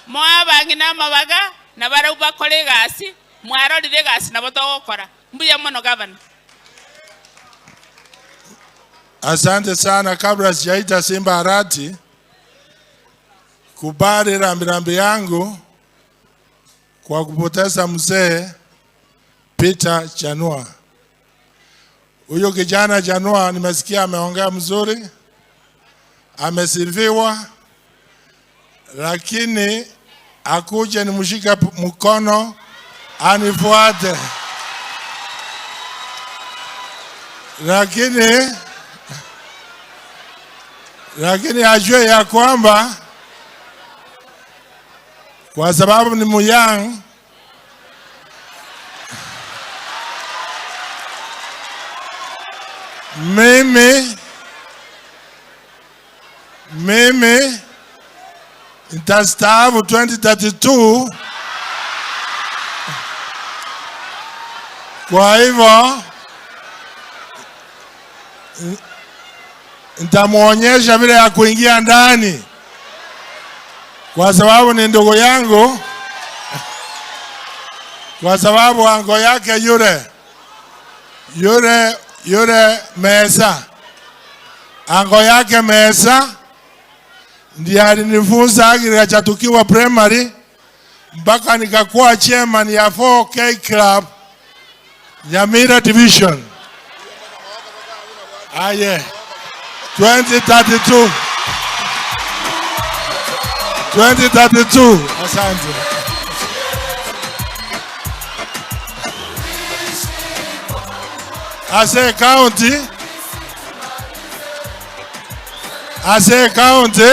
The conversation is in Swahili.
Mwabangi na mabaga na barauba kolegasi mwarorire gasi na botogokora mbuya mono governor. Asante sana. Kabla sijaita Simba Arati, kubali rambirambi yangu kwa kupoteza mzee Peter Chanua. Huyo kijana Chanua nimesikia ameongea mzuri, amesirviwa, lakini akuje nimshike mkono anifuate. Lakini ajue ya kwamba kwa sababu ni muyang, mimi nitastaafu 2032. Kwa hivyo nitamuonyesha vile ya kuingia ndani, kwa sababu ni ndugu yangu, kwa sababu ango yake yule Mesa, ango yake Mesa ndiye alinifunza agriculture tukiwa primary mpaka nikakuwa chairman ya 4K Club Nyamira Division. Aye. 2032. Asante. Ase county